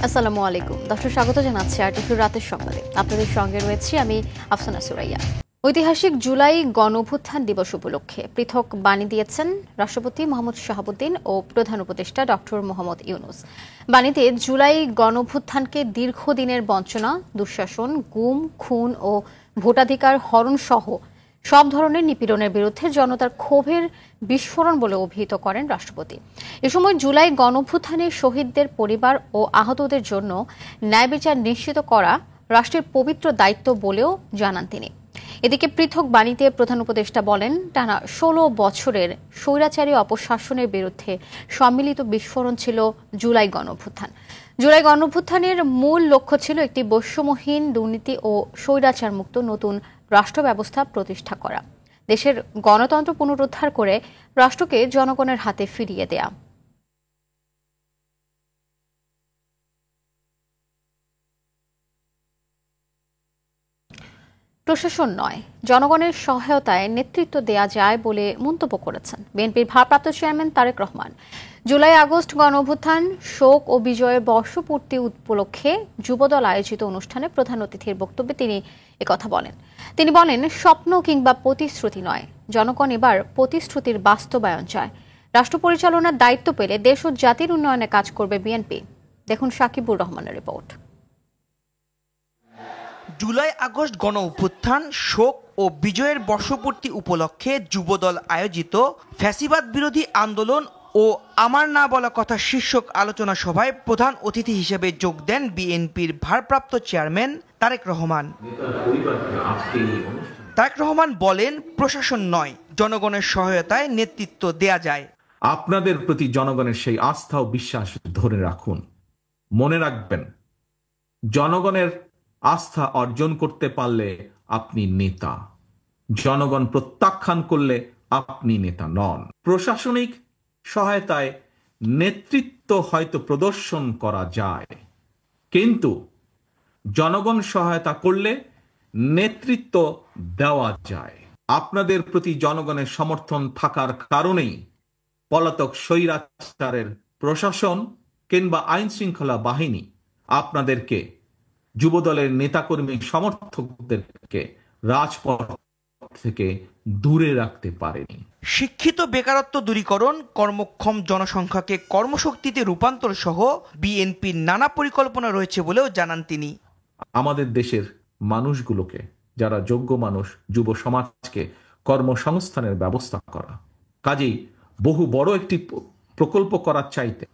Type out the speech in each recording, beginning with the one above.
আসসালামু আলাইকুম দর্শক, স্বাগত জানাচ্ছি আরটিভির রাতের সংবাদে। আপনাদের সঙ্গে রয়েছি আমি আফসানা সুরাইয়া। ঐতিহাসিক জুলাই গণঅভ্যুত্থান দিবস উপলক্ষে পৃথক বাণী দিয়েছেন রাষ্ট্রপতি মোহাম্মদ শাহাবুদ্দিন ও প্রধান উপদেষ্টা ডক্টর মোহাম্মদ ইউনূস। বাণীতে জুলাই গণঅভ্যুত্থানকে দীর্ঘদিনের বঞ্চনা, দুঃশাসন, গুম, খুন ও ভোটাধিকার হরণ সহ সব ধরনের নিপীড়নের বিরুদ্ধে জনতার ক্ষোভের বিস্ফোরণ বলে অভিহিত করেন রাষ্ট্রপতি। এ সময় জুলাই গণঅভ্যুত্থানের শহীদদের পরিবার ও আহতদের জন্য ন্যায় বিচার নিশ্চিত করা রাষ্ট্রের পবিত্র দায়িত্ব বলেও জানান তিনি। এদিকে পৃথক বাণীতে প্রধান উপদেষ্টা বলেন, টানা ১৬ বছরের স্বৈরাচারী অপশাসনের বিরুদ্ধে সম্মিলিত বিস্ফোরণ ছিল জুলাই গণঅভ্যুত্থান। জুলাই গণঅভ্যুত্থানের মূল লক্ষ্য ছিল একটি বৈষম্যহীন, দুর্নীতি ও স্বৈরাচার মুক্ত নতুন রাষ্ট্র ব্যবস্থা প্রতিষ্ঠা করা, দেশের গণতন্ত্র পুনরুদ্ধার করে রাষ্ট্রকে জনগণের হাতে ফিরিয়ে দেয়া। প্রশাসন নয়, জনগণের সহায়তায় নেতৃত্ব দেয়া যায় বলে মন্তব্য করেছেন বিএনপির ভারপ্রাপ্ত চেয়ারম্যান তারেক রহমান। জুলাই আগস্ট গণঅভ্যুত্থান, শোক ও বিজয়ের বর্ষপূর্তি উপলক্ষে যুবদল আয়োজিত অনুষ্ঠানে প্রধান অতিথির বক্তব্যে তিনি একথা বলেন। তিনি বলেন, স্বপ্ন কিংবা প্রতিশ্রুতি নয়, জনগণ এবার প্রতিশ্রুতির বাস্তবায়ন চায়। রাষ্ট্র পরিচালনার দায়িত্ব পেলে দেশ ও জাতির উন্নয়নে কাজ করবে বিএনপি। দেখুন সাকিবুর রহমানের রিপোর্ট। জুলাই আগস্ট গণ অভ্যুত্থান, শোক ও বিজয়ের বর্ষপূর্তি উপলক্ষে যুবদল আয়োজিত ফ্যাসিবাদ বিরোধী আন্দোলন ও আমার না বলা কথা শীর্ষক আলোচনা সভায় প্রধান অতিথি হিসেবে যোগ দেন বিএনপির ভারপ্রাপ্ত চেয়ারম্যান তারেক রহমান। তারেক রহমান বলেন, প্রশাসন নয়, জনগণের সহায়তায় নেতৃত্ব দেয়া যায়। আপনাদের প্রতি জনগণের সেই আস্থা ও বিশ্বাস ধরে রাখুন। মনে রাখবেন, জনগণের আস্থা অর্জন করতে পারলে আপনি নেতা, জনগণ প্রত্যাখ্যান করলে আপনি নেতা নন। প্রশাসনিক সহায়তায় নেতৃত্ব হয়তো প্রদর্শন করা যায়, কিন্তু জনগণ সহায়তা করলে নেতৃত্ব দেওয়া যায়। আপনাদের প্রতি জনগণের সমর্থন থাকার কারণেই পলাতক স্বৈরাচারের প্রশাসন কিংবা আইন শৃঙ্খলা বাহিনী আপনাদেরকে, যুবদলের নেতাকর্মী সমর্থকদেরকে রাজপথ থেকে দূরে রাখতে পারেনি। শিক্ষিত বেকারত্ব দূরীকরণ, কর্মক্ষম জনসংখ্যাকে কর্মশক্তিতে রূপান্তর সহ বিএনপির নানা পরিকল্পনা রয়েছে বলেও জানান তিনি। আমাদের দেশের মানুষগুলোকে, যারা যোগ্য মানুষ, যুব সমাজকে কর্মসংস্থানের ব্যবস্থা করা, কাজেই বহু বড় একটি প্রকল্প করার চাইতে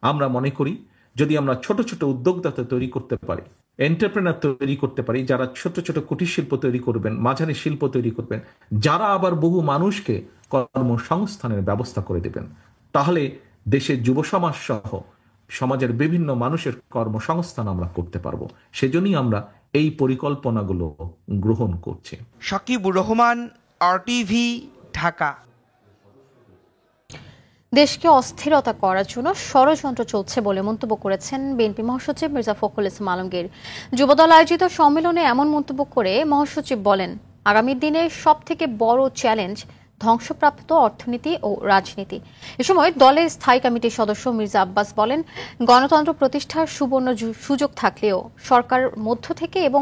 আমরা মনে করি যদি আমরা ছোট ছোট উদ্যোক্তা তৈরি করতে পারি, এন্টারপ্রেনার তৈরি করতে পারি, যারা ছোট ছোট কুটির শিল্প তৈরি করবেন, মাঝারি শিল্প তৈরি করবেন, যারা আবার বহু মানুষকে কর্মসংস্থানের ব্যবস্থা করে দেবেন, তাহলে দেশের যুব সমাজ সহ সমাজের বিভিন্ন মানুষের কর্মসংস্থান আমরা করতে পারবো। সেজন্যই আমরা এই পরিকল্পনাগুলো গ্রহণ করছি। সাকিবুর রহমান, আরটিভি, ঢাকা। দেশকে অস্থিরতা করার জন্য ষড়যন্ত্র চলছে বলে মন্তব্য করেছেন বিএনপি মহাসচিব মির্জা ফখরুল ইসলাম আলমগীর। যুবদল আয়োজিত সম্মেলনে এমন মন্তব্য করে মহাসচিব বলেন, আগামী দিনে সবথেকে বড় চ্যালেঞ্জ ধ্বংসপ্রাপ্ত অর্থনীতি ও রাজনীতি। এ সময় দলের স্থায়ী কমিটির সদস্য মির্জা আব্বাস বলেন, গণতন্ত্র প্রতিষ্ঠার সুবর্ণ সুযোগ থাকলেও সরকার মধ্য থেকে এবং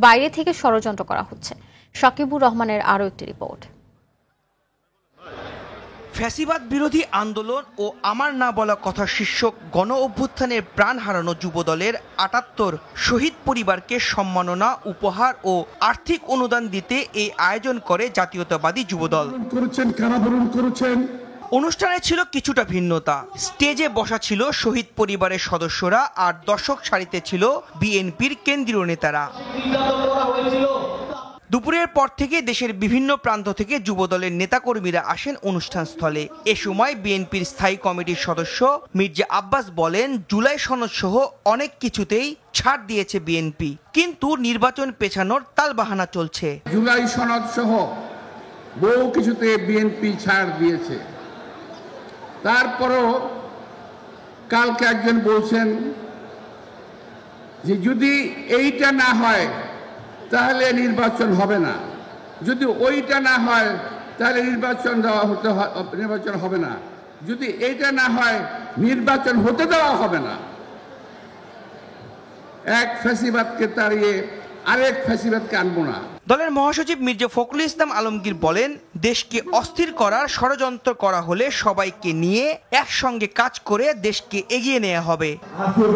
বাইরে থেকে ষড়যন্ত্র করা হচ্ছে। সাকিবুর রহমানের আরও একটি রিপোর্ট। ফ্যাসিবাদ বিরোধী আন্দোলন ও আমার না বলা কথা শীর্ষক গণ অভ্যুত্থানের প্রাণ হারানো যুবদলের ৭৮ শহীদ পরিবারকে সম্মাননা, উপহার ও আর্থিক অনুদান দিতে এই আয়োজন করে জাতীয়তাবাদী যুবদল। অনুষ্ঠানে ছিল কিছুটা ভিন্নতা। স্টেজে বসা ছিল শহীদ পরিবারের সদস্যরা, আর দর্শক সারিতে ছিল বিএনপির কেন্দ্রীয় নেতারা। দুপুরের পর থেকে দেশের বিভিন্ন প্রান্ত থেকে যুবদলের নেতাকর্মীরা আসেন অনুষ্ঠানস্থলে। এ সময় বিএনপির স্থায়ী কমিটির সদস্য মির্জা আব্বাস বলেন, জুলাই সনদ সহ অনেক কিছুতেই ছাড় দিয়েছে বিএনপি, কিন্তু নির্বাচন পেছানোর তালবাহানা চলছে। জুলাই সনদ সহ বহু কিছুতে বিএনপি ছাড় দিয়েছে, তারপরও কালকে একজন বলছেন যে যদি এইটা না হয় তাহলে নির্বাচন হবে না, যদি ওইটা না হয় তাহলে নির্বাচন হবে না, যদি এইটা না হয় নির্বাচন হতে দেওয়া হবে না। এক ফ্যাসিবাদকে তাড়িয়ে আরেক ফ্যাসিবাদকে আনবো না। দলের মহাসচিব মির্জা ফখরুল ইসলাম আলমগীর বলেন, দেশকে অস্থির করার ষড়যন্ত্র করা হলে সবাইকে নিয়ে একসঙ্গে কাজ করে দেশকে এগিয়ে নেওয়া হবে। আসুন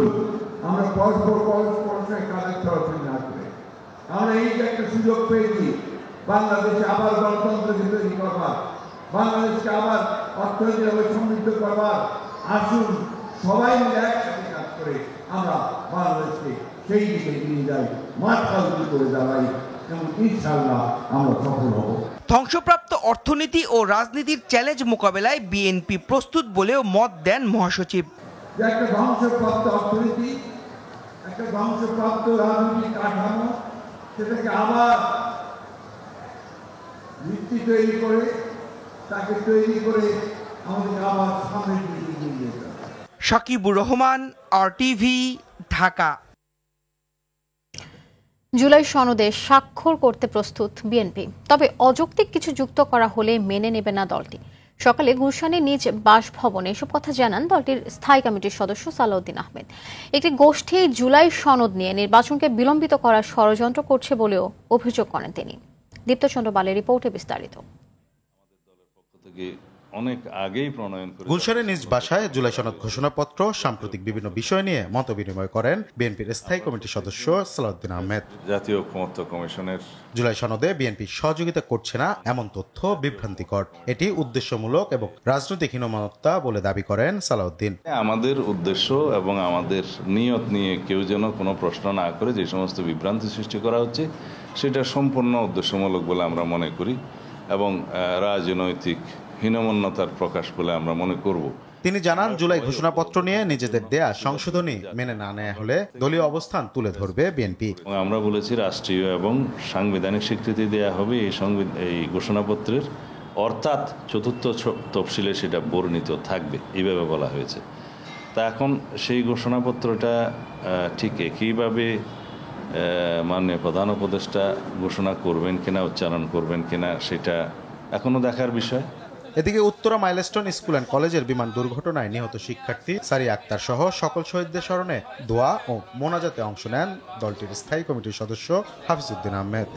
আমরা পরস্পরের কাজে চলাচল না করে আমরা এই যে একটা সুযোগ পেয়েছি বাংলাদেশে আবার গণতন্ত্র তৈরি করবার, বাংলাদেশকে আবার অর্থনৈতিকভাবে সমৃদ্ধ করবার। আসুন সবাই মিলে একসাথে কাজ করে আমরা বাংলাদেশকে সেই দিকে নিয়ে যাই, মাঠ কাজ করে দাঁড়াই এবং ইনশাআল্লাহ আমরা সফল হব। ধ্বংসপ্রাপ্ত অর্থনীতি ও রাজনীতির চ্যালেঞ্জ মোকাবেলায় বিএনপি প্রস্তুত বলেও মত দেন মহাসচিব। একটা ধ্বংসপ্রাপ্ত অর্থনীতি, একটা ধ্বংসপ্রাপ্ত রাজনৈতিক কাঠামো, সেটাকে আবার ভিত্তি তৈরি করে তাকে তৈরি করে আমাদের আবার সামনের দিকে এগিয়ে যেতে হবে। সাকিবুর রহমান, RTV, ঢাকা। জুলাই সনদে স্বাক্ষর করতে প্রস্তুত বিএনপি, তবে অযৌক্তিক কিছু যুক্ত করা হলে মেনে নেবে না দলটি। সকালে গুলশানে নিজ বাসভবনে এসব কথা জানান দলটির স্থায়ী কমিটির সদস্য সালাউদ্দিন আহমেদ। একটি গোষ্ঠী জুলাই সনদ নিয়ে নির্বাচনকে বিলম্বিত করার ষড়যন্ত্র করছে বলেও অভিযোগ করেন তিনি। দীপ্তচন্দ্র বালের রিপোর্টে বিস্তারিত। অনেক আগেই প্রণয়ন করে গুলশানের নিজ বাসায় জুলাই সনদ ঘোষণাপত্র সাম্প্রতিক বিভিন্ন বিষয় নিয়ে মতবিনিময় করেন বিএনপির স্থায়ী কমিটির সদস্য সালাউদ্দিন আহমেদ। জাতীয় ঐকমত্য কমিশনের জুলাই সনদে বিএনপি সহযোগিতা করছে না এমন তথ্য বিভ্রান্তিকর, এটি উদ্দেশ্যমূলক এবং রাজনৈতিক হীনমন্যতা বলে দাবি করেন সালাউদ্দিন। আমাদের উদ্দেশ্য এবং আমাদের নিয়ত নিয়ে কেউ যেন কোনো প্রশ্ন না করে যে সমস্ত বিভ্রান্তি সৃষ্টি করা হচ্ছে সেটা সম্পূর্ণ উদ্দেশ্যমূলক বলে আমরা মনে করি এবং রাজনৈতিক হীনমন্যতার প্রকাশ বলে আমরা মনে করব। তিনি জানান, জুলাই ঘোষণাপত্র নিয়ে নিজেদের দেয়া সংশোধনী মেনে না নেওয়া হলে দলীয় অবস্থান তুলে ধরবে বিএনপি। আমরা বলেছি রাষ্ট্রীয় এবং সাংবিধানিক স্বীকৃতি দেয়া হবে এই ঘোষণাপত্রের, অর্থাৎ চতুর্থ তফসিলে সেটা বর্ণিত থাকবে, এইভাবে বলা হয়েছে। তা এখন সেই ঘোষণাপত্রটা ঠিক একইভাবে মাননীয় প্রধান উপদেষ্টা ঘোষণা করবেন কিনা, উচ্চারণ করবেন কিনা, সেটা এখনো দেখার বিষয়। এদিকে উত্তরা মাইলস্টোন স্কুল অ্যান্ড কলেজের বিমান দুর্ঘটনায় নিহত শিক্ষার্থী সারিয়া আক্তার সহ সকল শহীদদের স্মরণে দোয়া ও মোনাজাতে অংশ নেন দলটির স্থায়ী কমিটির সদস্য হাফিজউদ্দিন আহমেদ।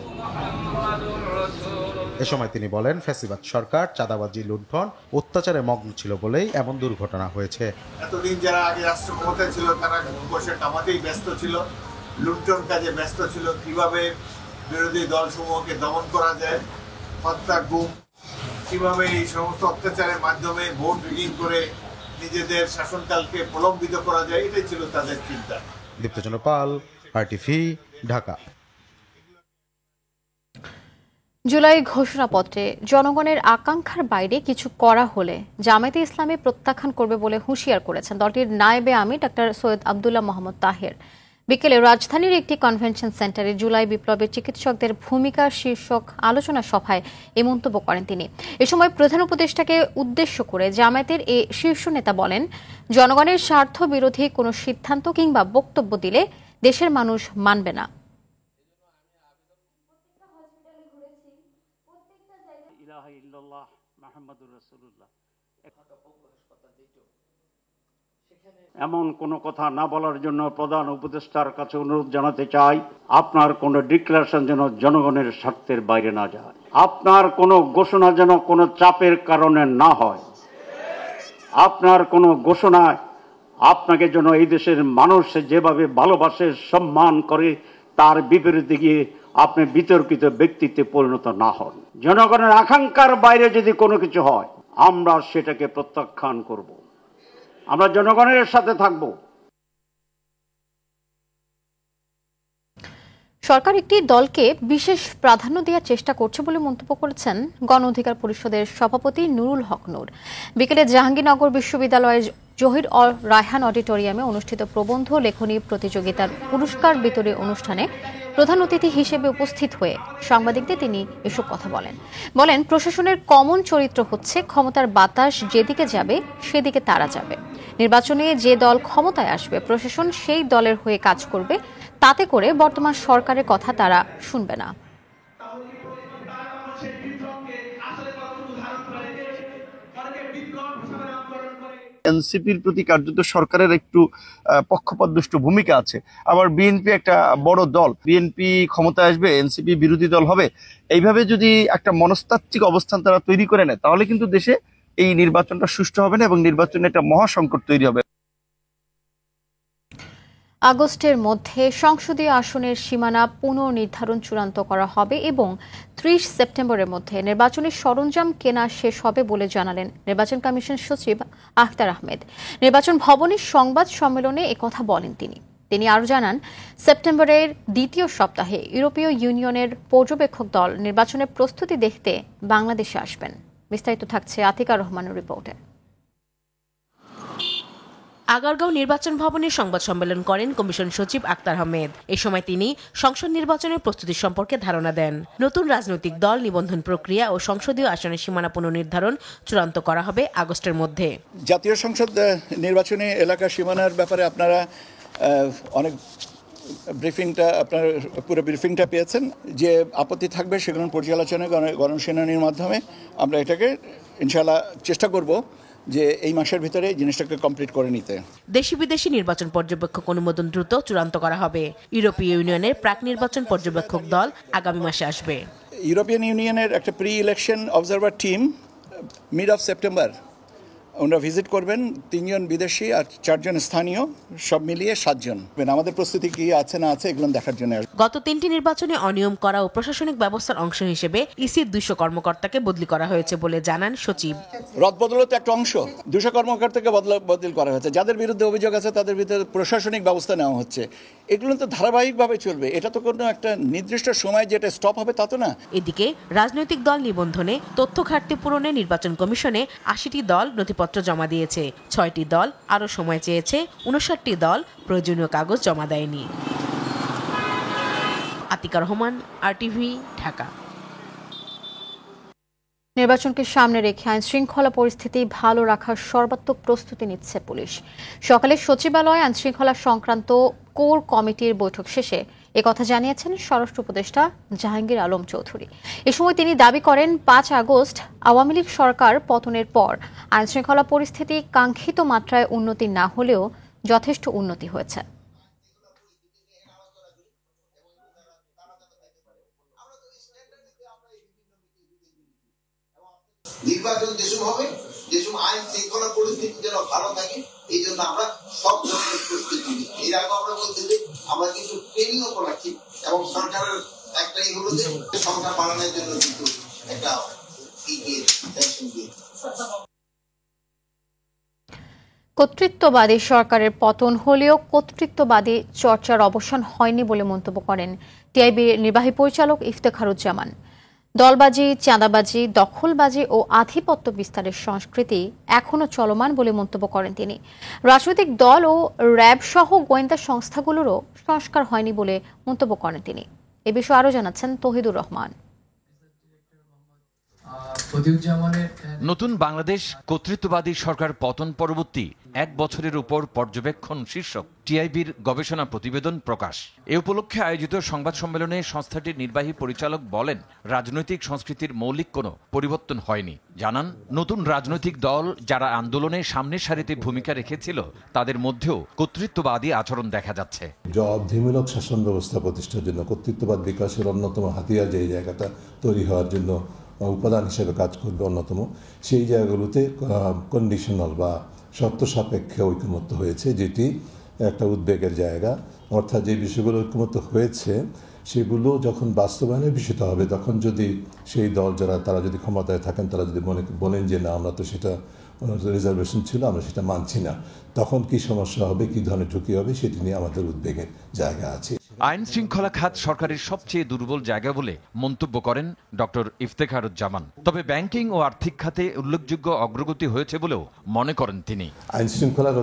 এ সময় তিনি বলেন, ফ্যাসিবাদ সরকার চাঁদাবাজি, লুণ্ঠন, অত্যাচারে মগ্ন ছিল বলেই এমন দুর্ঘটনা হয়েছে। এতদিন যারা আগে রাষ্ট্র ক্ষমতায় ছিল তারা বসে টামাতেই ব্যস্ত ছিল, লুণ্ঠন কাজে ব্যস্ত ছিল, কিভাবে বিরোধী দলসমূহকে দমন করা যায়, হত্যা, গুম, কিভাবে এই সমস্ত অত্যাচারের মাধ্যমে ভোট রিগিং করে নিজেদের শাসনকালকে প্রলম্বিত করা যায়, এটাই ছিল তাদের চিন্তা। দীপ্তচন্দ্র পাল, RTV, ঢাকা। জুলাই ঘোষণাপত্রে জনগণের আকাঙ্ক্ষার বাইরে কিছু করা হলে জামায়াতে ইসলামী প্রত্যাখ্যান করবে বলে হুঁশিয়ার করেছেন দলটির নায়েবে আমির ডাক্তার সৈয়দ আব্দুল্লাহ মোহাম্মদ তাহের। বিকেলে রাজধানীর একটি কনভেনশন সেন্টারে জুলাই বিপ্লবে চিকিৎসকদের ভূমিকা শীর্ষক আলোচনা সভায় এই মন্তব্য করেন তিনি। এ সময় প্রধান উপদেষ্টাকে উদ্দেশ্য করে জামায়াতের এই শীর্ষ নেতা বলেন, জনগণের স্বার্থ বিরোধী কোনো সিদ্ধান্ত কিংবা বক্তব্য দিলে দেশের মানুষ মানবে না। এমন কোনো কথা না বলার জন্য প্রধান উপদেষ্টার কাছে অনুরোধ জানাতে চাই, আপনার কোনো ডিক্লারেশন যেন জনগণের স্বার্থের বাইরে না যায়, আপনার কোনো ঘোষণা যেন কোনো চাপের কারণে না হয়, আপনার কোনো ঘোষণায় আপনাকে যেন এই দেশের মানুষ যেভাবে ভালোবাসে, সম্মান করে, তার বিপরীতে গিয়ে আপনি বিতর্কিত ব্যক্তিত্বে পরিণত না হন। জনগণের আকাঙ্ক্ষার বাইরে যদি কোনো কিছু হয় আমরা সেটাকে প্রত্যাখ্যান করব, আমরা জনগণের সাথে থাকব। সরকার একটি দলকে বিশেষ প্রাধান্য দেওয়ার চেষ্টা করছে বলে মন্তব্য করেছেন গণ অধিকার পরিষদের সভাপতি নুরুল হক নূর। বিকেলে জাহাঙ্গীরনগর বিশ্ববিদ্যালয়ের জহির রায়হান অডিটোরিয়ামে অনুষ্ঠিত প্রবন্ধ লেখনী প্রতিযোগিতার পুরস্কার বিতরণী অনুষ্ঠানে প্রধান অতিথি হিসেবে উপস্থিত হয়ে সাংবাদিকদের তিনি এসব কথা বলেন, প্রশাসনের কমন চরিত্র হচ্ছে ক্ষমতার বাতাস যেদিকে যাবে সেদিকে তারা যাবে। নির্বাচনে যে দল ক্ষমতায় আসবে প্রশাসন সেই দলের হয়ে কাজ করবে, তাতে করে বর্তমান সরকারের কথা তারা শুনবে না। এনসিপির প্রতি কার্যত সরকারের একটু পক্ষপাতদুষ্ট ভূমিকা আছে। আবার বিএনপি একটা বড় দল, বিএনপি ক্ষমতায় আসবে, এনসিপি বিরোধী দল হবে, এইভাবে যদি একটা মনস্তাত্ত্বিক অবস্থান তারা তৈরি করে নেয় তাহলে কিন্তু দেশে এই নির্বাচনটা সুষ্ঠু হবে না এবং নির্বাচনে একটা মহাসংকট তৈরি হবে। আগস্টের মধ্যে সংসদীয় আসনের সীমানা পুনর্নির্ধারণ চূড়ান্ত করা হবে এবং ৩০ সেপ্টেম্বরের মধ্যে নির্বাচনী সরঞ্জাম কেনা শেষ হবে বলে জানালেন নির্বাচন কমিশন সচিব আখতার আহমেদ। নির্বাচন ভবনের সংবাদ সম্মেলনে একথা বলেন তিনি আরও জানান, সেপ্টেম্বরের দ্বিতীয় সপ্তাহে ইউরোপীয় ইউনিয়নের পর্যবেক্ষক দল নির্বাচনের প্রস্তুতি দেখতে বাংলাদেশে আসবেন। বিস্তারিত থাকছে আতিকা রহমানের রিপোর্টে। আগারগাঁও নির্বাচন ভবনে সংবাদ সম্মেলন করেন কমিশন সচিব আখতার আহমেদ। এ সময় তিনি সংসদ নির্বাচনের প্রস্তুতি সম্পর্কে ধারণা দেন। নতুন রাজনৈতিক দল নিবন্ধন প্রক্রিয়া ও সংসদীয় আসনের সীমানা পুনর্নির্ধারণ চূড়ান্ত করা হবে আগস্টের মধ্যে। জাতীয় সংসদ নির্বাচনী এলাকা সীমানার ব্যাপারে আপনারা অনেক পুরো ব্রিফিংটা পেয়েছেন। যে আপত্তি থাকবে সেগুলো পর্যালোচনা গণশুনানির মাধ্যমে আমরা এটাকে ইনশাআল্লাহ চেষ্টা করব যে এই মাসের ভিতরে জিনিসটাকে কমপ্লিট করে নিতে। দেশি বিদেশি নির্বাচন পর্যবেক্ষক অনুমোদন দ্রুত চূড়ান্ত করা হবে। ইউরোপীয় ইউনিয়নের প্রাক নির্বাচন পর্যবেক্ষক দল আগামী মাসে আসবে। ইউরোপিয়ান ইউনিয়নের একটা pre election observer team mid of September ওনারা ভিজিট করবেন। ৩ জন বিদেশি আর 4 জন স্থানীয়, সব মিলিয়ে 7 জন। আমাদের প্রস্তুতি কি আছে না আছে এগুলো দেখার জন্য। গত 3টি নির্বাচনে অনিয়ম করা ও প্রশাসনিক ব্যবস্থার অংশ হিসেবে ইসির 200 কর্মকর্তাকে বদলি করা হয়েছে বলে জানান সচিব। রদবদল তো একটা অংশ, 200 কর্মকর্তাকে বদলি করা হয়েছে। যাদের বিরুদ্ধে অভিযোগ আছে তাদের বিরুদ্ধে প্রশাসনিক ব্যবস্থা নেওয়া হচ্ছে। এগুলো তো ধারাবাহিকভাবে চলবে, এটা তো কোনো একটা নির্দিষ্ট সময় যেটা স্টপ হবে তা তো না। এদিকে রাজনৈতিক দল নিবন্ধনে তথ্য ঘাটতি পূরণে নির্বাচন কমিশনে 80টি দল নথিপত্র জমা দিয়েছে। 6টি দল আরও সময় চেয়েছে, 59টি দল প্রয়োজনীয় কাগজ জমা দেয়নি। আতিকা রহমান, RTV, ঢাকা। নির্বাচনকে সামনে রেখে আইন শৃঙ্খলা পরিস্থিতি ভালো রাখার সর্বাত্মক প্রস্তুতি নিচ্ছে পুলিশ। সকালে সচিবালয়ে আইন শৃঙ্খলা সংক্রান্ত কোর কমিটির বৈঠক শেষে একথা জানিয়েছেন স্বরাষ্ট্র উপদেষ্টা জাহাঙ্গীর আলম চৌধুরী। এ সময় তিনি দাবি করেন, 5 আগস্ট আওয়ামী লীগ সরকার পতনের পর আইন শৃঙ্খলা পরিস্থিতি কাঙ্ক্ষিত মাত্রায় উন্নতি না হলেও যথেষ্ট উন্নতি হয়েছে। নির্বাচন যেসব হবে, যেসব আইন শৃঙ্খলা পরিস্থিতি যেন ভালো থাকে, এই জন্য আমরা সব ধরনের প্রস্তুতি নিই। এর আগে আমরা বলতে যে আমরা কিন্তু ট্রেনিংও করাচ্ছি এবং সরকারের একটাই হলো যে সংখ্যা বাড়ানোর জন্য কিন্তু একটা কর্তৃত্ববাদী সরকারের পতন হলেও কর্তৃত্ববাদী চর্চার অবসান হয়নি বলে মন্তব্য করেন টিআইবির নির্বাহী পরিচালক ইফতেখারুজ্জামান। দলবাজি, চাঁদাবাজি, দখলবাজি ও আধিপত্য বিস্তারের সংস্কৃতি এখনও চলমান বলে মন্তব্য করেন তিনি। রাজনৈতিক দল ও র্যাব সহ গোয়েন্দা সংস্থাগুলোরও সংস্কার হয়নি বলে মন্তব্য করেন তিনি। এ বিষয়ে আরও জানাচ্ছেন তৌহিদুর রহমান। নতুন বাংলাদেশ কর্তৃত্ববাদী সরকার পতন পরবর্তী 1 বছরের উপর পর্যবেক্ষণ শীর্ষক টিআইবির গবেষণা প্রতিবেদন প্রকাশ। এ উপলক্ষে আয়োজিত সংবাদ সম্মেলনে সংস্থাটির নির্বাহী পরিচালক বলেন, রাজনৈতিক সংস্কৃতির মৌলিক কোনো পরিবর্তন হয়নি। জানান, নতুন রাজনৈতিক দল যারা আন্দোলনে সামনের সারিতে ভূমিকা রেখেছিল তাদের মধ্যেও কর্তৃত্ববাদী আচরণ দেখা যাচ্ছে। জবাবদিহিমূলক শাসন ব্যবস্থা প্রতিষ্ঠার জন্য কর্তৃত্ববাদ বিকাশের অন্যতম হাতিয়ার যে জায়গাটা তৈরি হওয়ার জন্য উপাদান হিসেবে কাজ করবে অন্যতম, সেই জায়গাগুলোতে কন্ডিশনাল বা শর্ত সাপেক্ষে ঐকমত্য হয়েছে, যেটি একটা উদ্বেগের জায়গা। অর্থাৎ যে বিষয়গুলো ঐকমত্য হয়েছে সেগুলো যখন বাস্তবায়নের বিষয়টা হবে, তখন যদি সেই দল তারা যদি ক্ষমতায় থাকেন, তারা যদি বলেন যে না আমরা তো সেটা রিজার্ভেশন ছিল, আমরা সেটা মানছি না, তখন কি সমস্যা হবে, কি ধরনের ঝুঁকি হবে, সেটি নিয়ে আমাদের উদ্বেগের জায়গা আছে। আইন শৃঙ্খলা খাত সরকারের সবচেয়ে দুর্বল জায়গা বলে মন্তব্য করেন ডক্টর ইফতেখারুজ্জামান। তবে ব্যাংকিং ও আর্থিক খাতে উল্লেখযোগ্য অগ্রগতি হয়েছে বলেও মনে করেন তিনি। আইন শৃঙ্খলার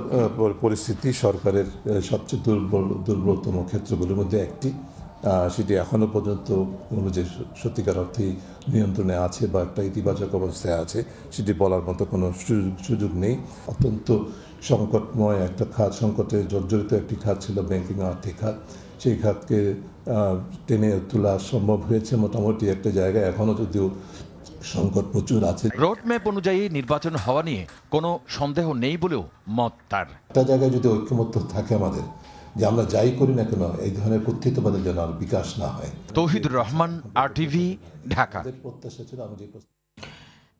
পরিস্থিতি সরকারের সবচেয়ে দুর্বলতম ক্ষেত্রগুলোর মধ্যে একটি। সেটি এখনও পর্যন্ত যে সত্যিকার অর্থে নিয়ন্ত্রণে আছে বা একটা ইতিবাচক অবস্থায় আছে সেটি বলার মতো কোনো সুযোগ নেই। অত্যন্ত সংকটময় একটা খাত, সংকটে জর্জরিত একটি খাত ছিল ব্যাংকিং আর্থিক খাত। সেই খাতকে টেনে তোলা সম্ভব হয়েছে মোটামুটি একটা জায়গায়, এখনও যদিও সংকট প্রচুর আছে। রোডম্যাপ অনুযায়ী নির্বাচন হওয়া নিয়ে কোনো সন্দেহ নেই বলেও মত তার। একটা জায়গায় যদি ঐক্যমত্য থাকে আমাদের, যে আমরা যাই করি না কেন এই ধরনের কর্তৃত্ববাদের যেন আর বিকাশ না হয়। তৌহিদুর রহমান, RTV, ঢাকা। প্রত্যাশা ছিল আমি যে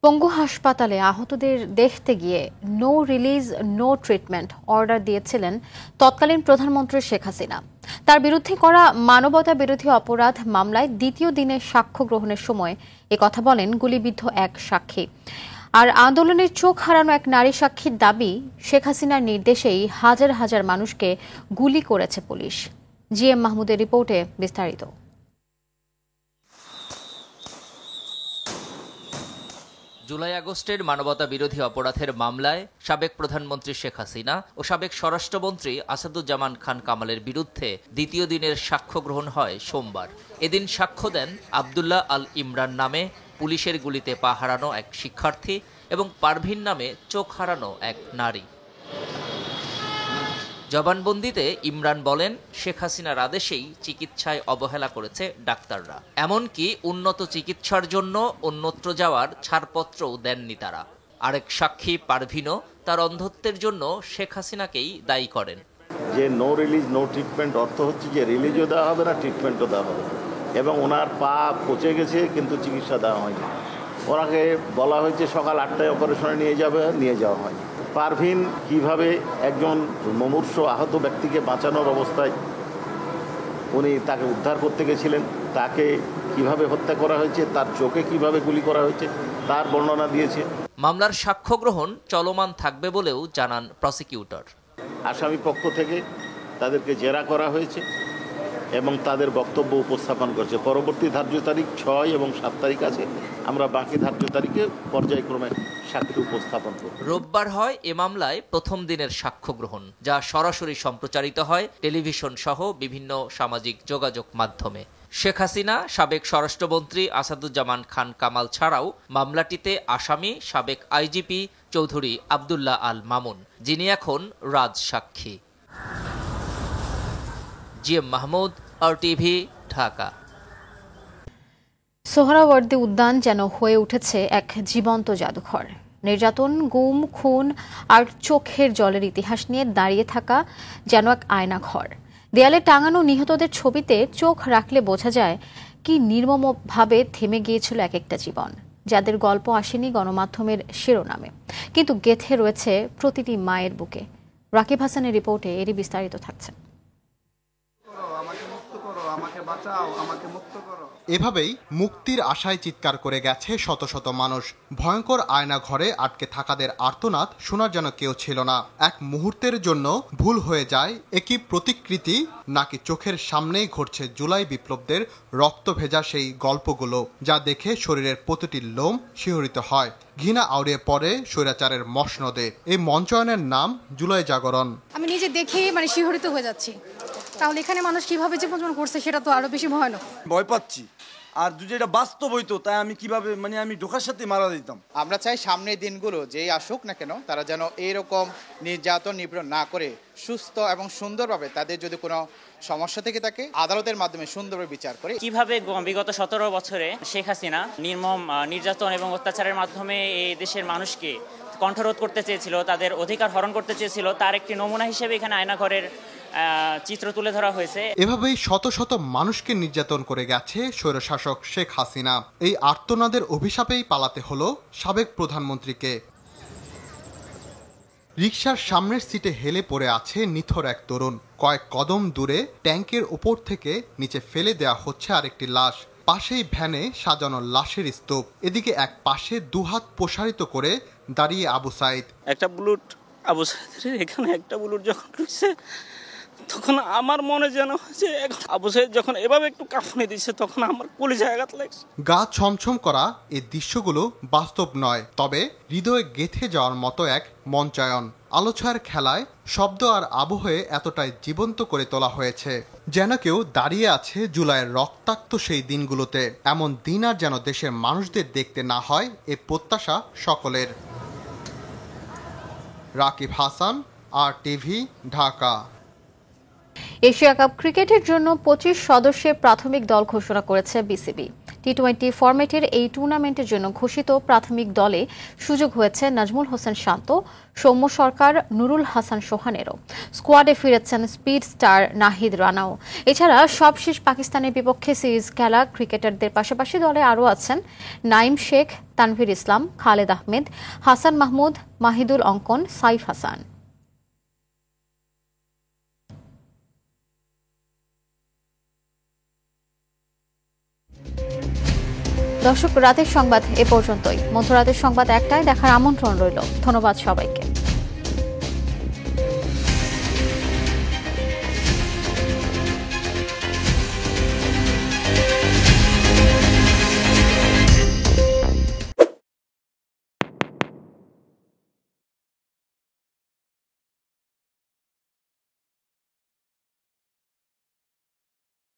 পঙ্গু হাসপাতালে আহতদের দেখতে গিয়ে no release no treatment order দিয়েছিলেন তৎকালীন প্রধানমন্ত্রী শেখ হাসিনা। তার বিরুদ্ধে করা মানবতা বিরোধী অপরাধ মামলায় দ্বিতীয় দিনের সাক্ষ্য গ্রহণের সময় একথা বলেন গুলিবিদ্ধ এক সাক্ষী। আর আন্দোলনের চোখ হারানো এক নারী সাক্ষীর দাবি, শেখ হাসিনার নির্দেশেই হাজার হাজার মানুষকে গুলি করেছে পুলিশ। GM মাহমুদের রিপোর্টে বিস্তারিত। জুলাই আগস্টের মানবতা বিরোধী অপরাধের মামলায় সাবেক প্রধানমন্ত্রী শেখ হাসিনা ও সাবেক স্বরাষ্ট্রমন্ত্রী আসাদুজ্জামান খান কামালের বিরুদ্ধে দ্বিতীয় দিনের সাক্ষ্য গ্রহণ হয় সোমবার। এদিন সাক্ষ্য দেন আব্দুল্লাহ আল ইমরান নামে পুলিশের গুলিতে পা হারানো এক শিক্ষার্থী এবং পারভিন নামে চোখ হারানো এক নারী। জবানবন্দিতে ইমরান বলেন, শেখ হাসিনার আদেশেই চিকিৎসায় অবহেলা করেছে ডাক্তাররা, এমনকি উন্নত চিকিৎসার জন্য অন্যত্র যাওয়ার ছাড়পত্রও দেননি তারা। আরেক সাক্ষী পারভিনও তার অন্ধত্বের জন্য শেখ হাসিনাকেই দায়ী করেন। যে নো রিলিজ নো ট্রিটমেন্ট অর্থ হচ্ছে যে রিলিজও দেওয়া হবে না, ট্রিটমেন্টও দেওয়া হবে না, এবং ওনার পা পচে গেছে কিন্তু চিকিৎসা দেওয়া হয়নি। ওনাকে বলা হয়েছে সকাল 8টায় অপারেশনে নিয়ে যাওয়া হয়নি। পারভিন কিভাবে একজন মুমূর্ষ আহত ব্যক্তিকে বাঁচানোর অবস্থায় উনি তাকে উদ্ধার করতে গেছিলেন, তাকে কিভাবে হত্যা করা হয়েছে, তার চোখে কিভাবে গুলি করা হয়েছে তার বর্ণনা দিয়েছে। মামলার সাক্ষ্য গ্রহণ চলমান থাকবে বলেও জানান প্রসিকিউটর। আসামি পক্ষ থেকে তাদেরকে জেরা করা হয়েছে এবং তাদের বক্তব্য উপস্থাপন করছে। পরবর্তী ধার্য তারিখ 6 এবং 7 তারিখ আছে, আমরা বাকি ধার্য তারিখে পর্যায়ক্রমে সাক্ষ্য উপস্থাপন করব। রোববার হয় এ মামলায় প্রথম দিনের সাক্ষ্য গ্রহণ, যা সরাসরি সম্প্রচারিত হয় টেলিভিশন সহ বিভিন্ন সামাজিক যোগাযোগ মাধ্যমে। শেখ হাসিনা, সাবেক স্বরাষ্ট্রমন্ত্রী আসাদুজ্জামান খান কামাল ছাড়াও মামলাটিতে আসামি সাবেক IGP চৌধুরী আব্দুল্লাহ আল মামুন, যিনি এখন রাজসাক্ষী। GM Mahmud, RTV, Dhaka. সোহরাওয়ার্দী উদ্যান যেন হয়ে উঠেছে এক জীবন্ত জাদুঘর। নির্যাতন, গুম, খুন আর চোখের জলের ইতিহাস নিয়ে দাঁড়িয়ে থাকা যেন এক আয়নাঘর। দেয়ালে টাঙানো নিহতদের ছবিতে চোখ রাখলে বোঝা যায় কি নির্মমভাবে থেমে গিয়েছিল এক একটা জীবন, যাদের গল্প আসেনি গণমাধ্যমের শিরোনামে, কিন্তু গেঁথে রয়েছে প্রতিটি মায়ের বুকে। রাকিব হাসানের রিপোর্টে এরই বিস্তারিত থাকছে। এভাবেই মুক্তির আশায় চিৎকার করে গেছে শত শত মানুষ। ভয়ঙ্কর আয়না ঘরে আটকে থাকাদের আর্তনাদ শোনার যেন কেউ ছিল না। এক মুহূর্তের জন্য ভুল হয়ে যায় একই প্রতিকৃতি, নাকি চোখের সামনেই ঘটছে জুলাই বিপ্লবদের রক্ত ভেজা সেই গল্পগুলো, যা দেখে শরীরের প্রতিটি লোম শিহরিত হয়। ঘৃণা আউড়িয়ে পড়ে স্বৈরাচারের মসনদে। এই মঞ্চায়নের নাম জুলাই জাগরণ। আমি নিজে দেখে শিহরিত হয়ে যাচ্ছি। তাহলে এখানে মানুষ কিভাবে জীবনযাপন করছে সেটা তো আরো বেশি ভয়ানক। ভয় পাচ্ছি, আর যদি এটা বাস্তব হইতো তাই আমি কিভাবে আমি ঢোকার সাথে মারা দিতাম। আমরা চাই সামনের দিনগুলো যেই আসুক না কেন তারা যেন এইরকম নির্যাতন নিপীড়ন না করে সুস্থ এবং সুন্দরভাবে তাদের যদি কোনো সমস্যা থেকে থাকে আদালতের মাধ্যমে সুন্দরভাবে বিচার করে। কিভাবে বিগত 17 বছরে শেখ হাসিনা নির্মম নির্যাতন এবং অত্যাচারের মাধ্যমে এই দেশের মানুষকে কণ্ঠরোধ করতে চেয়েছিল, তাদের অধিকার হরণ করতে চেয়েছিল, তার একটি নমুনা হিসেবে এখানে আয়নাঘরের চিত্র তুলে ধরা হয়েছে। এভাবেই শত শত মানুষকে নির্যাতন করে গেছে স্বৈরশাসক শেখ হাসিনা। এই আর্তনাদের অভিশাপেই পালাতে হলো সাবেক প্রধানমন্ত্রীকে। রিকশার সামনের সিটে হেলে পড়ে আছে নিথর এক তরুণ। কয়েক কদম দূরে ট্যাঙ্কের উপর থেকে নিচে ফেলে দেয়া হচ্ছে আরেকটি লাশ। পাশেই ভ্যানে সাজানো লাশের স্তূপ। এদিকে এক পাশে দুহাত প্রসারিত করে দাঁড়িয়ে আবু সাইদ। একটা বুলেট আবু সাইদের এখানে একটা বুলেট যখন ঢুকছে তখন আমার মনে যেন হচ্ছে আবু সাইদ যখন এভাবে একটু কাঁপুনি দিচ্ছে তখন আমার কলিজায় আঘাত লাগছে। গা ছমছম করা এই দৃশ্যগুলো বাস্তব নয়, তবে হৃদয়ে গেঁথে যাওয়ার মতো এক মঞ্চায়ন। আলোছায়ার খেলায় শব্দ আর আবহে এতটাই জীবন্ত করে তোলা হয়েছে যেন কেউ দাঁড়িয়ে আছে জুলাইয়ের রক্তাক্ত সেই দিনগুলোতে। এমন দিন আর যেন দেশের মানুষদের দেখতে না হয়, এ প্রত্যাশা সকলের। Rakib Hasan, RTV, Dhaka. Asia cup ক্রিকেটের জন্য 25 সদস্যের প্রাথমিক দল ঘোষণা করেছে BCB। টি-20 ফরম্যাটের এই টুর্নামেন্টের জন্য ঘোষিত প্রাথমিক দলে সুযোগ হয়েছে নাজমুল হোসেন শান্ত, সৌম্য সরকার, নুরুল হাসান সোহানেরও। স্কোয়াডে ফিরেছেন স্পিড স্টার নাহিদ রানাও। এছাড়া সবশেষ পাকিস্তানের বিপক্ষে সিরিজ খেলা ক্রিকেটারদের পাশাপাশি দলে আরও আছেন নাইম শেখ, তানভীর ইসলাম, খালেদ আহমেদ, হাসান মাহমুদ, মাহিদুল অঙ্কন, সাইফ হাসান। দর্শক, রাতের সংবাদ এ পর্যন্তই। মধ্যরাতের সংবাদ একটায় দেখার আমন্ত্রণ রইল। ধন্যবাদ সবাইকে।